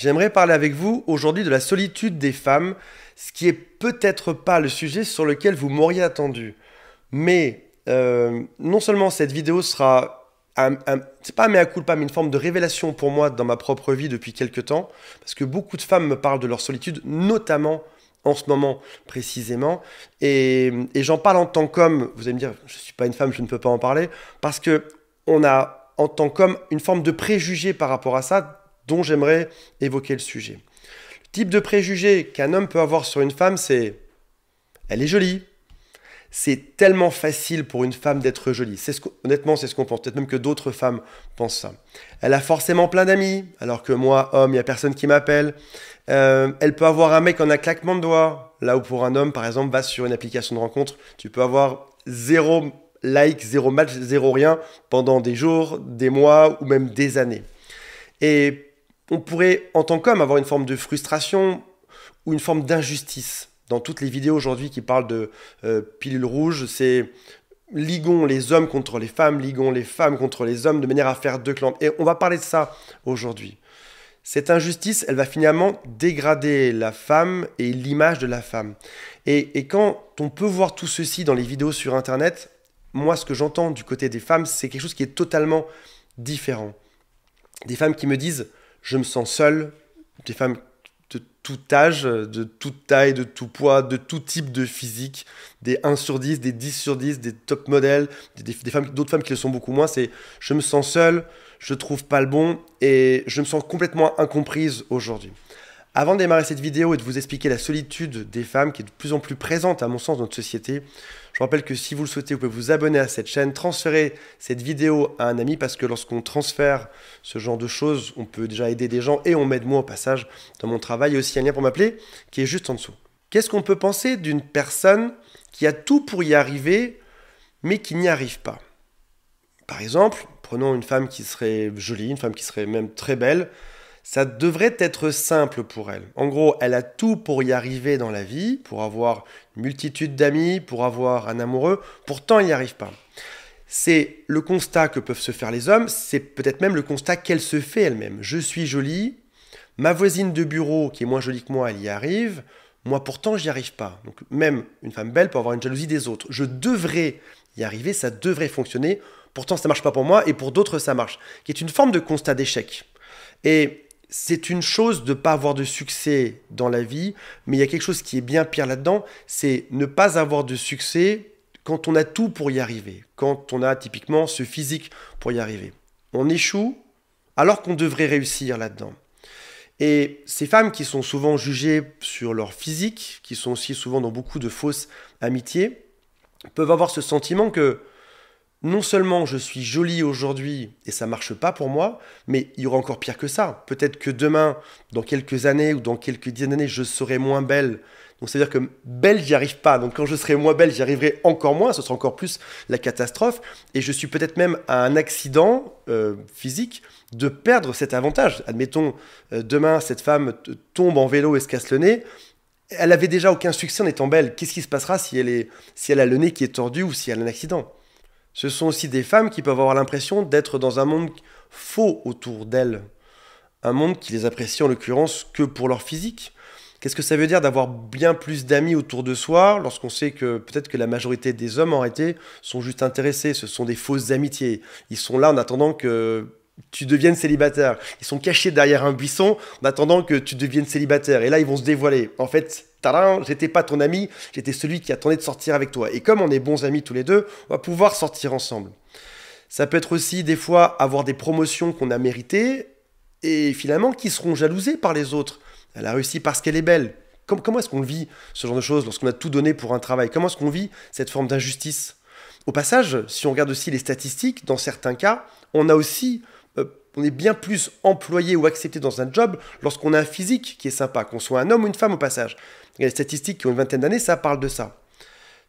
J'aimerais parler avec vous aujourd'hui de la solitude des femmes, ce qui est peut-être pas le sujet sur lequel vous m'auriez attendu. Mais non seulement cette vidéo sera c'est pas un mea culpa, mais une forme de révélation pour moi dans ma propre vie depuis quelques temps, parce que beaucoup de femmes me parlent de leur solitude, notamment en ce moment précisément, et j'en parle en tant qu'homme. Vous allez me dire, je suis pas une femme, je ne peux pas en parler, parce que on a en tant qu'homme une forme de préjugé par rapport à ça, dont j'aimerais évoquer le sujet. Le type de préjugé qu'un homme peut avoir sur une femme, c'est elle est jolie. C'est tellement facile pour une femme d'être jolie. Honnêtement, c'est ce qu'on pense. Peut-être même que d'autres femmes pensent ça. Elle a forcément plein d'amis, alors que moi, homme, il n'y a personne qui m'appelle. Elle peut avoir un mec en un claquement de doigts. Là où pour un homme, par exemple, va sur une application de rencontre, tu peux avoir zéro like, zéro match, zéro rien pendant des jours, des mois ou même des années. Et on pourrait, en tant qu'homme, avoir une forme de frustration ou une forme d'injustice. Dans toutes les vidéos aujourd'hui qui parlent de pilule rouge, c'est liguons les hommes contre les femmes, liguons les femmes contre les hommes de manière à faire deux clans. Et on va parler de ça aujourd'hui. Cette injustice, elle va finalement dégrader la femme et l'image de la femme. Et quand on peut voir tout ceci dans les vidéos sur Internet, moi, ce que j'entends du côté des femmes, c'est quelque chose qui est totalement différent. Des femmes qui me disent « je me sens seule », des femmes de tout âge, de toute taille, de tout poids, de tout type de physique, des 1 sur 10, des 10 sur 10, des top modèles, d'autres femmes qui le sont beaucoup moins, c'est « je me sens seule, je trouve pas le bon et je me sens complètement incomprise aujourd'hui ». Avant de démarrer cette vidéo et de vous expliquer la solitude des femmes qui est de plus en plus présente à mon sens dans notre société, je vous rappelle que si vous le souhaitez, vous pouvez vous abonner à cette chaîne, transférer cette vidéo à un ami parce que lorsqu'on transfère ce genre de choses, on peut déjà aider des gens et on m'aide moi au passage dans mon travail. Il y a aussi un lien pour m'appeler qui est juste en dessous. Qu'est-ce qu'on peut penser d'une personne qui a tout pour y arriver mais qui n'y arrive pas? Par exemple, prenons une femme qui serait jolie, une femme qui serait même très belle. Ça devrait être simple pour elle. En gros, elle a tout pour y arriver dans la vie, pour avoir une multitude d'amis, pour avoir un amoureux. Pourtant, elle n'y arrive pas. C'est le constat que peuvent se faire les hommes, c'est peut-être même le constat qu'elle se fait elle-même. Je suis jolie, ma voisine de bureau, qui est moins jolie que moi, elle y arrive. Moi, pourtant, j'y arrive pas. Donc, même une femme belle peut avoir une jalousie des autres. Je devrais y arriver, ça devrait fonctionner. Pourtant, ça marche pas pour moi et pour d'autres, ça marche. Qui est une forme de constat d'échec. Et c'est une chose de ne pas avoir de succès dans la vie, mais il y a quelque chose qui est bien pire là-dedans, c'est ne pas avoir de succès quand on a tout pour y arriver, quand on a typiquement ce physique pour y arriver. On échoue alors qu'on devrait réussir là-dedans. Et ces femmes qui sont souvent jugées sur leur physique, qui sont aussi souvent dans beaucoup de fausses amitiés, peuvent avoir ce sentiment que non seulement je suis jolie aujourd'hui et ça marche pas pour moi, mais il y aura encore pire que ça. Peut-être que demain, dans quelques années ou dans quelques dizaines d'années, je serai moins belle. Donc c'est-à-dire que belle, j'y arrive pas. Donc quand je serai moins belle, j'y arriverai encore moins. Ce sera encore plus la catastrophe. Et je suis peut-être même à un accident physique de perdre cet avantage. Admettons, demain, cette femme tombe en vélo et se casse le nez. Elle avait déjà aucun succès en étant belle. Qu'est-ce qui se passera si elle a le nez qui est tordu ou si elle a un accident? Ce sont aussi des femmes qui peuvent avoir l'impression d'être dans un monde faux autour d'elles. Un monde qui les apprécie en l'occurrence que pour leur physique. Qu'est-ce que ça veut dire d'avoir bien plus d'amis autour de soi lorsqu'on sait que peut-être que la majorité des hommes en réalité sont juste intéressés, ce sont des fausses amitiés. Ils sont là en attendant que tu deviennes célibataire. Ils sont cachés derrière un buisson en attendant que tu deviennes célibataire. Et là, ils vont se dévoiler. En fait, j'étais pas ton ami, j'étais celui qui attendait de sortir avec toi. Et comme on est bons amis tous les deux, on va pouvoir sortir ensemble. Ça peut être aussi des fois avoir des promotions qu'on a méritées et finalement qui seront jalousées par les autres. Elle a réussi parce qu'elle est belle. Comment est-ce qu'on vit ce genre de choses lorsqu'on a tout donné pour un travail? Comment est-ce qu'on vit cette forme d'injustice? Au passage, si on regarde aussi les statistiques, dans certains cas, on est bien plus employé ou accepté dans un job lorsqu'on a un physique qui est sympa, qu'on soit un homme ou une femme au passage. Les statistiques qui ont une vingtaine d'années, ça parle de ça.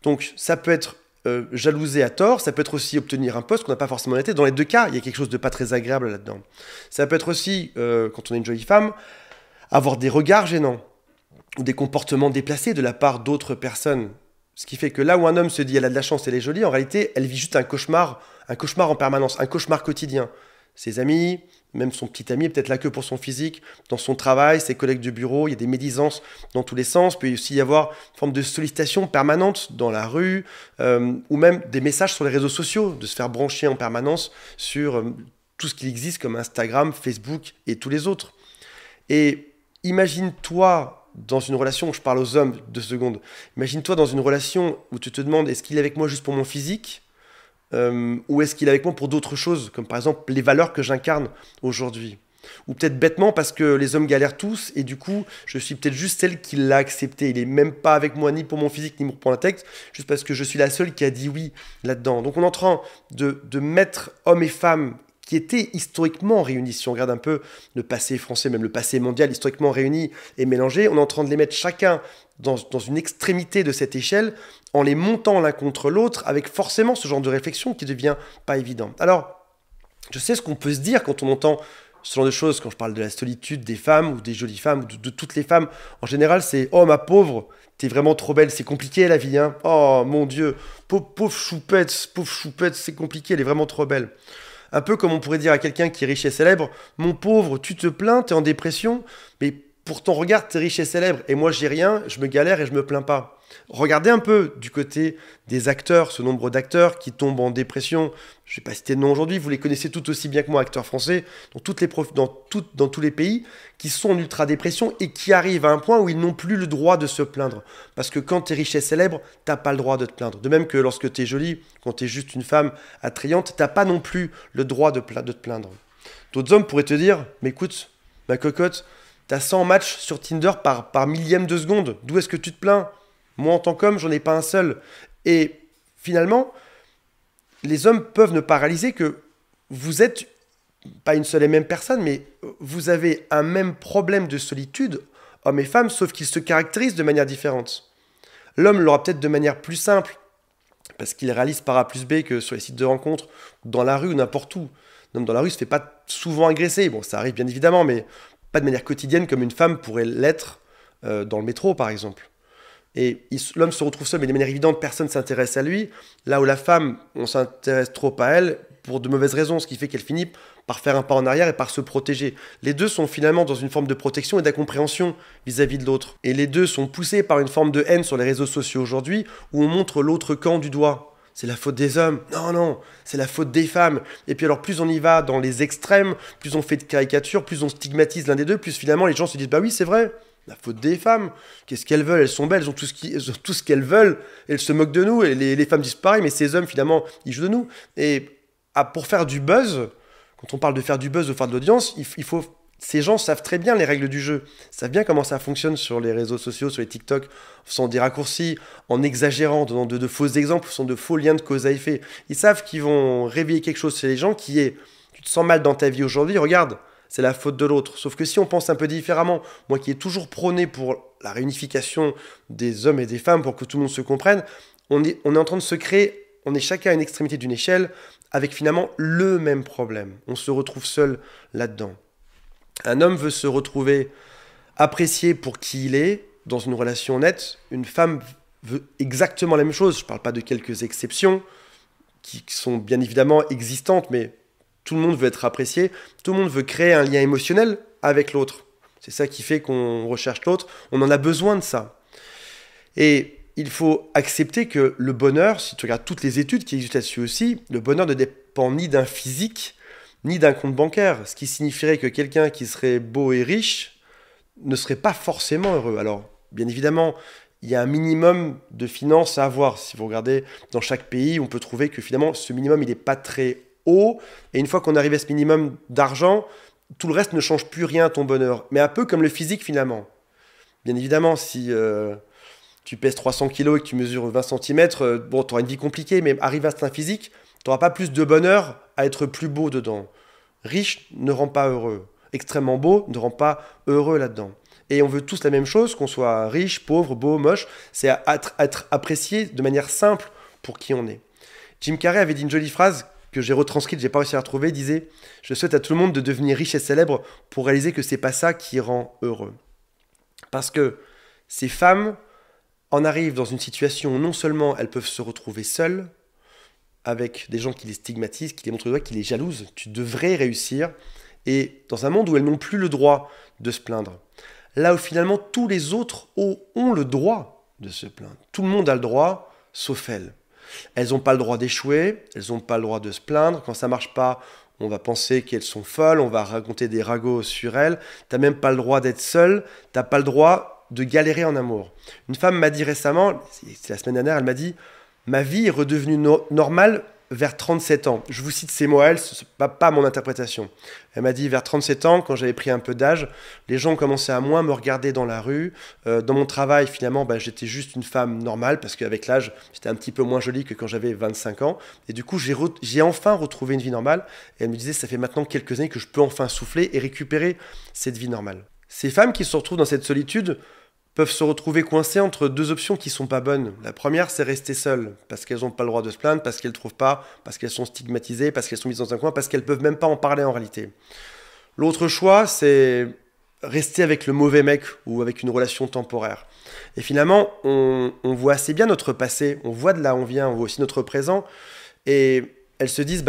Donc ça peut être jalousé à tort, ça peut être aussi obtenir un poste qu'on n'a pas forcément été. Dans les deux cas, il y a quelque chose de pas très agréable là-dedans. Ça peut être aussi, quand on est une jolie femme, avoir des regards gênants ou des comportements déplacés de la part d'autres personnes. Ce qui fait que là où un homme se dit « elle a de la chance, elle est jolie », en réalité, elle vit juste un cauchemar en permanence, un cauchemar quotidien. Ses amis, même son petit ami est peut-être là que pour son physique, dans son travail, ses collègues de bureau, il y a des médisances dans tous les sens. Il peut aussi y avoir une forme de sollicitation permanente dans la rue, ou même des messages sur les réseaux sociaux, de se faire brancher en permanence sur tout ce qui existe comme Instagram, Facebook et tous les autres. Et imagine-toi dans une relation, je parle aux hommes 2 secondes, imagine-toi dans une relation où tu te demandes est-ce qu'il est avec moi juste pour mon physique ou est-ce qu'il est avec moi pour d'autres choses, comme par exemple les valeurs que j'incarne aujourd'hui. Ou peut-être bêtement parce que les hommes galèrent tous et du coup je suis peut-être juste celle qui l'a accepté. Il est même pas avec moi ni pour mon physique ni pour l'intellect, juste parce que je suis la seule qui a dit oui là-dedans. Donc on est en train de mettre hommes et femmes qui étaient historiquement réunis, si on regarde un peu le passé français, même le passé mondial, historiquement réunis et mélangés, on est en train de les mettre chacun dans une extrémité de cette échelle, en les montant l'un contre l'autre, avec forcément ce genre de réflexion qui devient pas évident. Alors, je sais ce qu'on peut se dire quand on entend ce genre de choses, quand je parle de la solitude des femmes, ou des jolies femmes, ou de toutes les femmes, en général, c'est « Oh, ma pauvre, t'es vraiment trop belle, c'est compliqué la vie, hein. Oh, mon Dieu, pauvre choupette, c'est compliqué, elle est vraiment trop belle. » Un peu comme on pourrait dire à quelqu'un qui est riche et célèbre, mon pauvre, tu te plains, t'es en dépression, mais pourtant regarde, t'es riche et célèbre, et moi j'ai rien, je me galère et je me plains pas. Regardez un peu du côté des acteurs, ce nombre d'acteurs qui tombent en dépression. Je ne vais pas citer de nom aujourd'hui, vous les connaissez tout aussi bien que moi, acteurs français, dans tous les pays, qui sont en ultra-dépression et qui arrivent à un point où ils n'ont plus le droit de se plaindre. Parce que quand tu es riche et célèbre, tu n'as pas le droit de te plaindre. De même que lorsque tu es jolie, quand tu es juste une femme attrayante, tu n'as pas non plus le droit de te plaindre. D'autres hommes pourraient te dire, mais écoute, ma cocotte, tu as 100 matchs sur Tinder par millième de seconde, d'où est-ce que tu te plains ? Moi, en tant qu'homme, j'en ai pas un seul. Et finalement, les hommes peuvent ne pas réaliser que vous êtes pas une seule et même personne, mais vous avez un même problème de solitude, hommes et femmes, sauf qu'ils se caractérisent de manière différente. L'homme l'aura peut-être de manière plus simple, parce qu'il réalise par A plus B que sur les sites de rencontres, dans la rue ou n'importe où. L'homme dans la rue ne se fait pas souvent agresser. Bon, ça arrive bien évidemment, mais pas de manière quotidienne comme une femme pourrait l'être dans le métro, par exemple. Et l'homme se retrouve seul, mais de manière évidente, personne ne s'intéresse à lui. Là où la femme, on s'intéresse trop à elle pour de mauvaises raisons, ce qui fait qu'elle finit par faire un pas en arrière et par se protéger. Les deux sont finalement dans une forme de protection et d'incompréhension vis-à-vis de l'autre. Et les deux sont poussés par une forme de haine sur les réseaux sociaux aujourd'hui, où on montre l'autre camp du doigt. C'est la faute des hommes. Non, non, c'est la faute des femmes. Et puis alors, plus on y va dans les extrêmes, plus on fait de caricatures, plus on stigmatise l'un des deux, plus finalement les gens se disent « Bah oui, c'est vrai ». La faute des femmes, qu'est-ce qu'elles veulent? Elles sont belles, elles ont tout ce qu'elles veulent, elles se moquent de nous, et les femmes disent pareil, mais ces hommes, finalement, ils jouent de nous. Et pour faire du buzz, quand on parle de faire du buzz, de faire de l'audience, ces gens savent très bien les règles du jeu, savent bien comment ça fonctionne sur les réseaux sociaux, sur les TikTok, en faisant des raccourcis, en exagérant, en donnant de faux exemples, en faisant de faux liens de cause à effet. Ils savent qu'ils vont réveiller quelque chose chez les gens qui est, tu te sens mal dans ta vie aujourd'hui, regarde, c'est la faute de l'autre. Sauf que si on pense un peu différemment, moi qui ai toujours prôné pour la réunification des hommes et des femmes pour que tout le monde se comprenne, on est en train de se créer, on est chacun à une extrémité d'une échelle avec finalement le même problème. On se retrouve seul là-dedans. Un homme veut se retrouver apprécié pour qui il est dans une relation honnête. Une femme veut exactement la même chose. Je ne parle pas de quelques exceptions qui sont bien évidemment existantes, mais tout le monde veut être apprécié, tout le monde veut créer un lien émotionnel avec l'autre. C'est ça qui fait qu'on recherche l'autre, on en a besoin de ça. Et il faut accepter que le bonheur, si tu regardes toutes les études qui existent là-dessus aussi, le bonheur ne dépend ni d'un physique, ni d'un compte bancaire, ce qui signifierait que quelqu'un qui serait beau et riche ne serait pas forcément heureux. Alors, bien évidemment, il y a un minimum de finances à avoir. Si vous regardez dans chaque pays, on peut trouver que finalement, ce minimum, il n'est pas très haut, et une fois qu'on arrive à ce minimum d'argent, tout le reste ne change plus rien à ton bonheur. Mais un peu comme le physique finalement. Bien évidemment, si tu pèses 300 kilos et que tu mesures 20 cm, bon, tu auras une vie compliquée, mais arrivé à un physique, tu n'auras pas plus de bonheur à être plus beau dedans. Riche ne rend pas heureux. Extrêmement beau ne rend pas heureux là-dedans. Et on veut tous la même chose, qu'on soit riche, pauvre, beau, moche, c'est être apprécié de manière simple pour qui on est. Jim Carrey avait dit une jolie phrase que j'ai retranscrite, j'ai pas réussi à la retrouver, il disait « Je souhaite à tout le monde de devenir riche et célèbre pour réaliser que c'est pas ça qui rend heureux. » Parce que ces femmes en arrivent dans une situation où non seulement elles peuvent se retrouver seules, avec des gens qui les stigmatisent, qui les montrent le doigt, qui les jalousent, tu devrais réussir, et dans un monde où elles n'ont plus le droit de se plaindre. Là où finalement tous les autres ont le droit de se plaindre. Tout le monde a le droit, sauf elles. Elles n'ont pas le droit d'échouer, elles n'ont pas le droit de se plaindre. Quand ça ne marche pas, on va penser qu'elles sont folles, on va raconter des ragots sur elles. Tu n'as même pas le droit d'être seule, tu n'as pas le droit de galérer en amour. Une femme m'a dit récemment, c'est la semaine dernière, elle m'a dit « Ma vie est redevenue normale vers 37 ans. » Je vous cite ces mots à elle, ce n'est pas mon interprétation. Elle m'a dit vers 37 ans, quand j'avais pris un peu d'âge, les gens commençaient à moins me regarder dans la rue. Dans mon travail, finalement, j'étais juste une femme normale, parce qu'avec l'âge, j'étais un petit peu moins jolie que quand j'avais 25 ans. Et du coup, j'ai enfin retrouvé une vie normale. Et elle me disait, ça fait maintenant quelques années que je peux enfin souffler et récupérer cette vie normale. Ces femmes qui se retrouvent dans cette solitude peuvent se retrouver coincées entre deux options qui sont pas bonnes. La première, c'est rester seules, parce qu'elles n'ont pas le droit de se plaindre, parce qu'elles ne trouvent pas, parce qu'elles sont stigmatisées, parce qu'elles sont mises dans un coin, parce qu'elles ne peuvent même pas en parler en réalité. L'autre choix, c'est rester avec le mauvais mec ou avec une relation temporaire. Et finalement, on voit assez bien notre passé, on voit de là où on vient, on voit aussi notre présent, et elles se disent,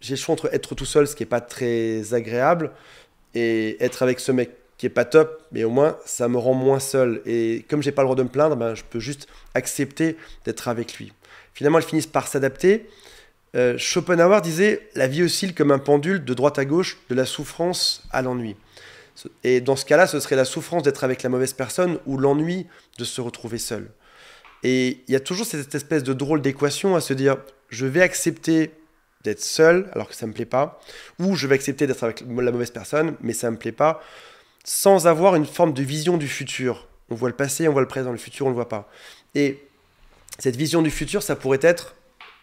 j'ai le choix entre être tout seul, ce qui n'est pas très agréable, et être avec ce mec qui est pas top, mais au moins ça me rend moins seul. Et comme j'ai pas le droit de me plaindre, je peux juste accepter d'être avec lui. Finalement, elles finissent par s'adapter. Schopenhauer disait « La vie oscille comme un pendule de droite à gauche, de la souffrance à l'ennui ». Et dans ce cas-là, ce serait la souffrance d'être avec la mauvaise personne ou l'ennui de se retrouver seul. Et il y a toujours cette espèce de drôle d'équation à se dire « Je vais accepter d'être seul alors que ça me plaît pas » ou « Je vais accepter d'être avec la mauvaise personne, mais ça me plaît pas » sans avoir une forme de vision du futur. On voit le passé, on voit le présent, le futur, on ne le voit pas. Et cette vision du futur, ça pourrait être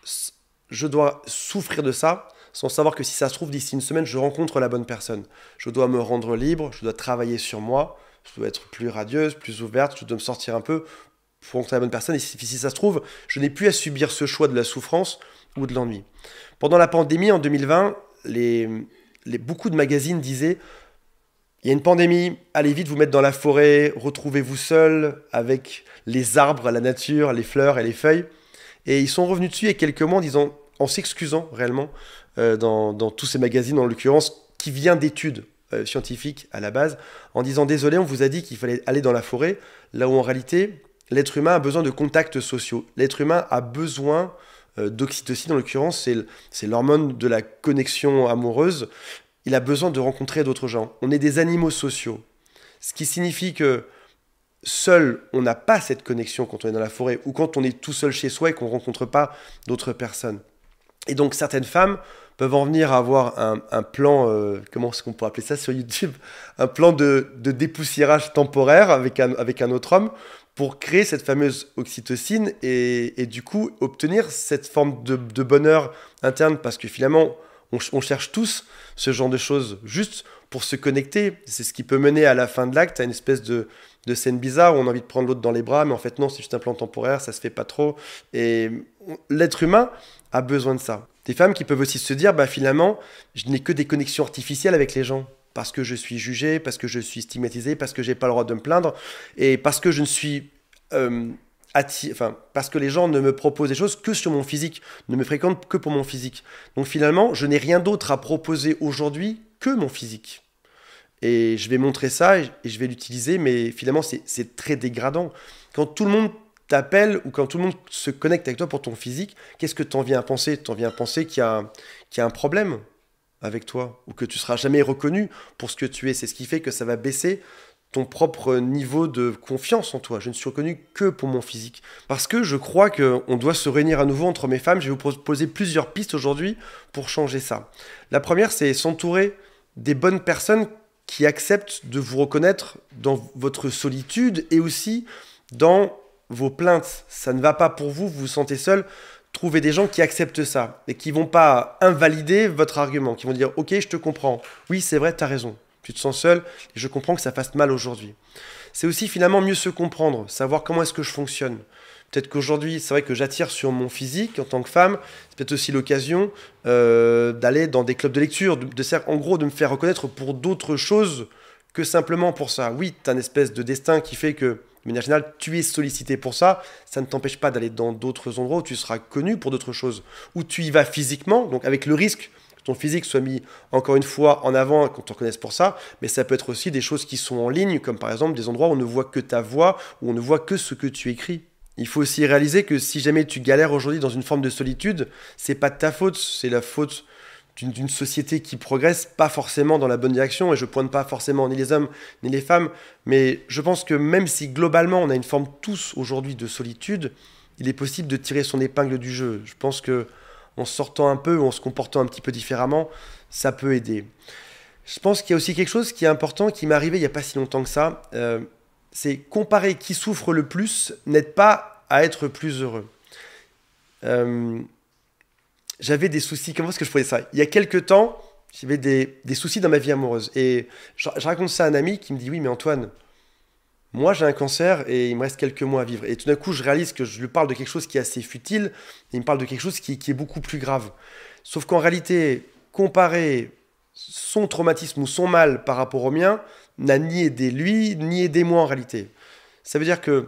« je dois souffrir de ça », sans savoir que si ça se trouve, d'ici une semaine, je rencontre la bonne personne. Je dois me rendre libre, je dois travailler sur moi, je dois être plus radieuse, plus ouverte, je dois me sortir un peu pour rencontrer la bonne personne. Et si ça se trouve, je n'ai plus à subir ce choix de la souffrance ou de l'ennui. Pendant la pandémie, en 2020, beaucoup de magazines disaient il y a une pandémie, allez vite vous mettre dans la forêt, retrouvez-vous seul avec les arbres, la nature, les fleurs et les feuilles. Et ils sont revenus dessus il y a quelques mois en s'excusant réellement dans tous ces magazines, en l'occurrence, qui vient d'études scientifiques à la base, en disant désolé, on vous a dit qu'il fallait aller dans la forêt, là où en réalité, l'être humain a besoin de contacts sociaux. L'être humain a besoin d'oxytocine, en l'occurrence, c'est l'hormone de la connexion amoureuse. Il a besoin de rencontrer d'autres gens. On est des animaux sociaux. Ce qui signifie que seul, on n'a pas cette connexion quand on est dans la forêt ou quand on est tout seul chez soi et qu'on ne rencontre pas d'autres personnes. Et donc, certaines femmes peuvent en venir à avoir un plan, comment est-ce qu'on pourrait appeler ça sur YouTube, un plan de dépoussiérage temporaire avec un autre homme pour créer cette fameuse oxytocine et du coup obtenir cette forme de bonheur interne parce que finalement, on cherche tous ce genre de choses juste pour se connecter. C'est ce qui peut mener à la fin de l'acte à une espèce de scène bizarre où on a envie de prendre l'autre dans les bras, mais en fait non, c'est juste un plan temporaire, ça se fait pas trop. Et l'être humain a besoin de ça. Des femmes qui peuvent aussi se dire, finalement, je n'ai que des connexions artificielles avec les gens. Parce que je suis jugée, parce que je suis stigmatisée, parce que j'ai pas le droit de me plaindre, et parce que je ne suis... parce que les gens ne me proposent des choses que sur mon physique, ne me fréquentent que pour mon physique. Donc finalement, je n'ai rien d'autre à proposer aujourd'hui que mon physique. Et je vais montrer ça et je vais l'utiliser, mais finalement, c'est très dégradant. Quand tout le monde t'appelle ou quand tout le monde se connecte avec toi pour ton physique, qu'est-ce que tu en viens à penser? Tu en viens à penser qu'il y a un problème avec toi ou que tu ne seras jamais reconnu pour ce que tu es. C'est ce qui fait que ça va baisser ton propre niveau de confiance en toi. Je ne suis reconnu que pour mon physique. Parce que je crois qu'on doit se réunir à nouveau entre mes femmes. Je vais vous proposer plusieurs pistes aujourd'hui pour changer ça. La première, c'est s'entourer des bonnes personnes qui acceptent de vous reconnaître dans votre solitude et aussi dans vos plaintes. Ça ne va pas pour vous, vous vous sentez seul. Trouvez des gens qui acceptent ça et qui ne vont pas invalider votre argument, qui vont dire « Ok, je te comprends. Oui, c'est vrai, tu as raison. Tu te sens seul et je comprends que ça fasse mal aujourd'hui. » C'est aussi finalement mieux se comprendre, savoir comment est-ce que je fonctionne. Peut-être qu'aujourd'hui, c'est vrai que j'attire sur mon physique en tant que femme. C'est peut-être aussi l'occasion d'aller dans des clubs de lecture, en gros de me faire reconnaître pour d'autres choses que simplement pour ça. Oui, tu as une espèce de destin qui fait que, de manière générale, tu es sollicité pour ça. Ça ne t'empêche pas d'aller dans d'autres endroits où tu seras connu pour d'autres choses. Où tu y vas physiquement, donc avec le risque ton physique soit mis encore une fois en avant et qu'on te reconnaisse pour ça, mais ça peut être aussi des choses qui sont en ligne, comme par exemple des endroits où on ne voit que ta voix, où on ne voit que ce que tu écris. Il faut aussi réaliser que si jamais tu galères aujourd'hui dans une forme de solitude, c'est pas de ta faute, c'est la faute d'une société qui progresse pas forcément dans la bonne direction, et je pointe pas forcément ni les hommes ni les femmes, mais je pense que même si globalement on a une forme tous aujourd'hui de solitude, il est possible de tirer son épingle du jeu. Je pense que en sortant un peu ou en se comportant un petit peu différemment, ça peut aider. Je pense qu'il y a aussi quelque chose qui est important, qui m'est arrivé il n'y a pas si longtemps que ça, c'est comparer qui souffre le plus n'aide pas à être plus heureux. Euh, J'avais des soucis, comment est-ce que je faisais ça? Il y a quelques temps, j'avais des soucis dans ma vie amoureuse. Et je raconte ça à un ami qui me dit, oui mais Antoine, moi j'ai un cancer et il me reste quelques mois à vivre. Et tout d'un coup je réalise que je lui parle de quelque chose qui est assez futile, et il me parle de quelque chose qui est beaucoup plus grave. Sauf qu'en réalité, comparer son traumatisme ou son mal par rapport au mien n'a ni aidé lui, ni aidé moi en réalité. Ça veut dire que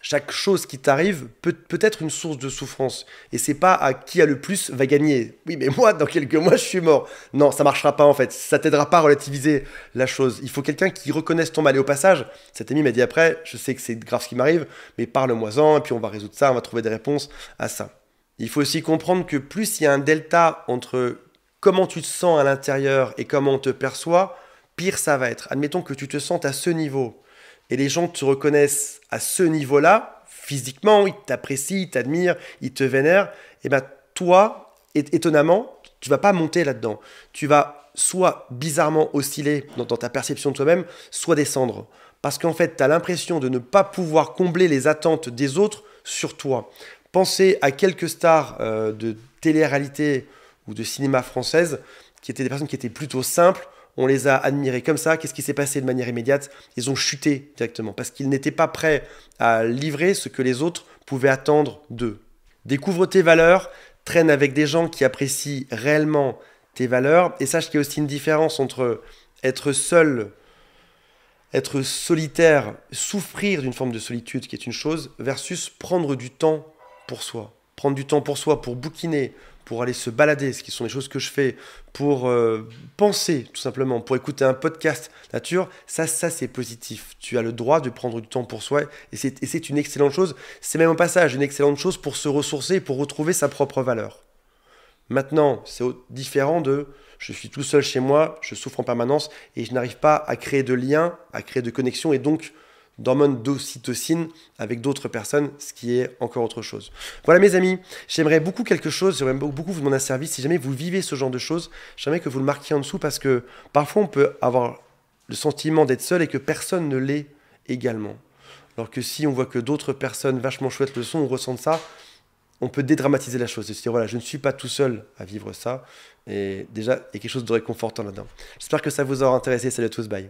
chaque chose qui t'arrive peut être une source de souffrance. Et c'est pas à qui a le plus va gagner. Oui, mais moi, dans quelques mois, je suis mort. Non, ça marchera pas en fait. Ça t'aidera pas à relativiser la chose. Il faut quelqu'un qui reconnaisse ton mal. Et au passage, cet ami m'a dit après, je sais que c'est grave ce qui m'arrive, mais parle-moi-en, et puis on va résoudre ça, on va trouver des réponses à ça. Il faut aussi comprendre que plus il y a un delta entre comment tu te sens à l'intérieur et comment on te perçoit, pire ça va être. Admettons que tu te sentes à ce niveau et les gens te reconnaissent à ce niveau-là, physiquement, ils t'apprécient, ils t'admirent, ils te vénèrent, et ben toi, étonnamment, tu vas pas monter là-dedans. Tu vas soit bizarrement osciller dans ta perception de toi-même, soit descendre. Parce qu'en fait, tu as l'impression de ne pas pouvoir combler les attentes des autres sur toi. Pensez à quelques stars de télé-réalité ou de cinéma française qui étaient des personnes qui étaient plutôt simples. On les a admirés comme ça. Qu'est-ce qui s'est passé de manière immédiate? Ils ont chuté directement parce qu'ils n'étaient pas prêts à livrer ce que les autres pouvaient attendre d'eux. Découvre tes valeurs, traîne avec des gens qui apprécient réellement tes valeurs et sache qu'il y a aussi une différence entre être seul, être solitaire, souffrir d'une forme de solitude qui est une chose versus prendre du temps pour soi. Prendre du temps pour soi, pour bouquiner, pour aller se balader, ce qui sont des choses que je fais, pour penser tout simplement, pour écouter un podcast nature, ça c'est positif. Tu as le droit de prendre du temps pour soi et c'est une excellente chose. C'est même au passage une excellente chose pour se ressourcer et pour retrouver sa propre valeur. Maintenant, c'est différent de je suis tout seul chez moi, je souffre en permanence et je n'arrive pas à créer de liens, à créer de connexions et donc d'hormones d'ocytocine avec d'autres personnes, ce qui est encore autre chose. Voilà mes amis, j'aimerais beaucoup quelque chose, j'aimerais beaucoup vous demander un service, si jamais vous vivez ce genre de choses, j'aimerais que vous le marquiez en dessous parce que parfois on peut avoir le sentiment d'être seul et que personne ne l'est également. Alors que si on voit que d'autres personnes vachement chouettes le sont ou ressentent ça, on peut dédramatiser la chose et se dire voilà, je ne suis pas tout seul à vivre ça et déjà il y a quelque chose de réconfortant là-dedans. J'espère que ça vous aura intéressé, salut à tous, bye.